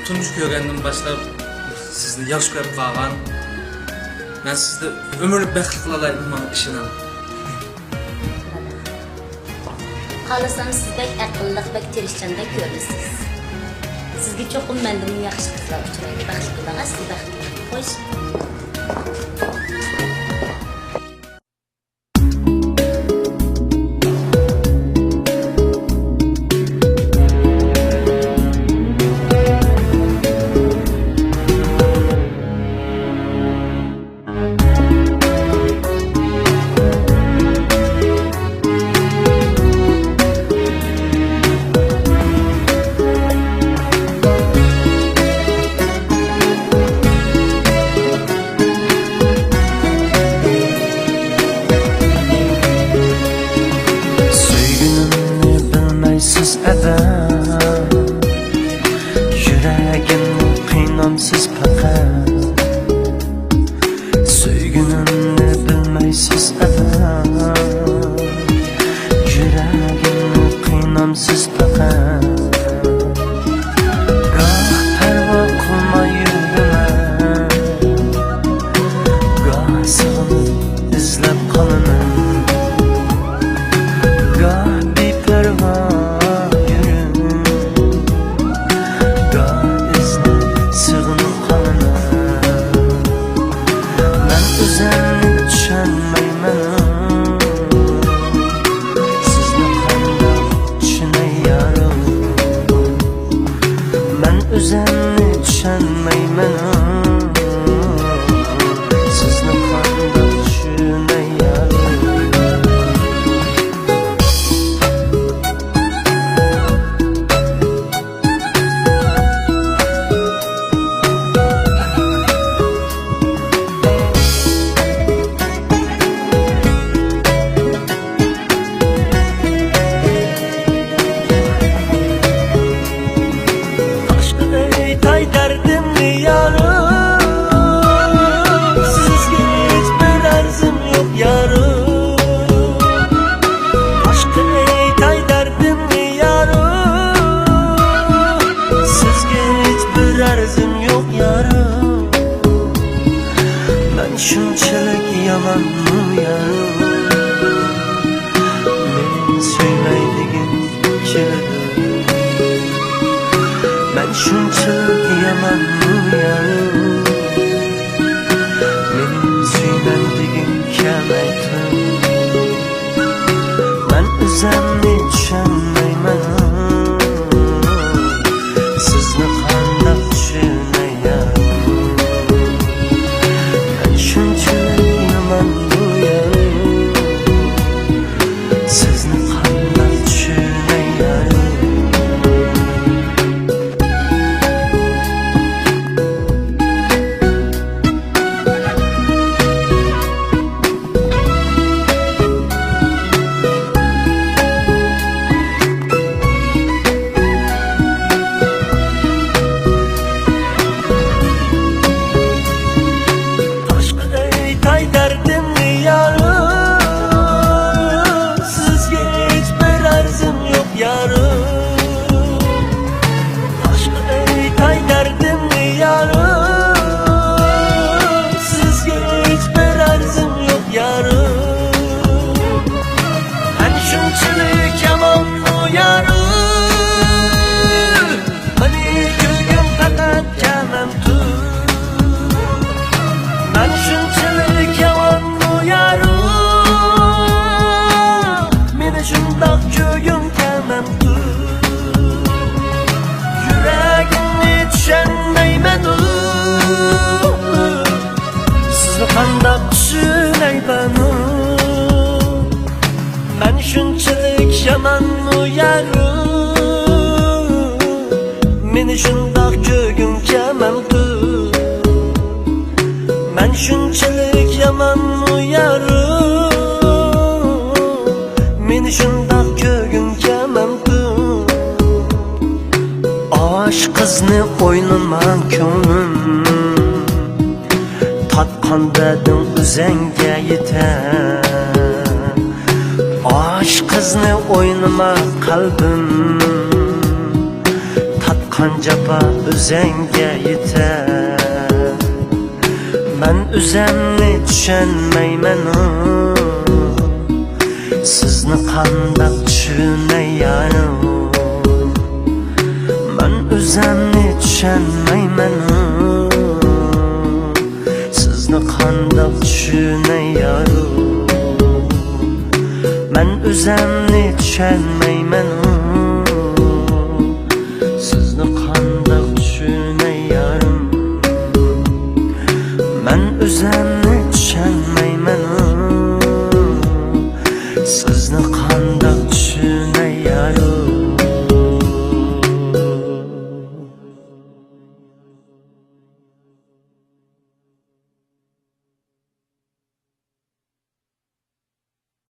tunç ko'rgandan boshlab sizni yaxshi ko'rib qolgan. Men sizni umrlik baxtli qila oladigan men ishonaman. Qalasam siz bek aqlliq, bek tirishchandek ko'rasiz. Sizga cho'qim mendan yaxshi qizlar uchraydi. Baxtli qilaman, siz baxtli. Xo'sh. Siz fakat Söygünümni bilmeysiz adam Yüreğimni kıynamsiz fakat Gah perva kılma yürüme Gah sığınıp izlep kalınım Gah bir perva Özenli düşenmeymen Sizni qanday Tay derdimli yarım Sizge hiçbir arzım yok yarım Aşkı ey tay derdimli yarım Sizge hiçbir arzım yok yarım Ben şunçalık yaman mı yarım Beni söyleydiğin kelime Ben şunçalık yaman mı yarım Benim söylendiğim kemaytım Ben özenli düşenmeymen Sizni qanday tushunayam Ben şunçalık yaman mı yarım Sizni qanday tushunayam Tay derdimli yarım Sizge hiçbir arzım yok yarım Aşkı ey tay derdimli yarım Sizge hiçbir arzım yok yarım Ben şunçalık yaman mı yarım Beni gülgün fakat kemem tut Ben şunçalık yaman mı yarım Meni şundaq köyüm kemem tut Yüreğimni düşenmeymen Sizni qanday tushunayman Ben şunçalık yaman mı yarım Meni şundaq köyüm kemem tut Ben şunçalık yaman mı yarım Meni şundaq ko'gim kemamku Aşk kızını oynaman ko'nglim Tatqan dading o'zingga yetar Aşk kızını oynama kalbim Qancapa özenge yeter. Men özemni düşenmeymen sizni qandaq tushunay yarim. Men özemni düşenmeymen sizni qandaq tushunay yarim. Men özemni düşenmeymen sizni qandaq tushunay yarim. Men özemni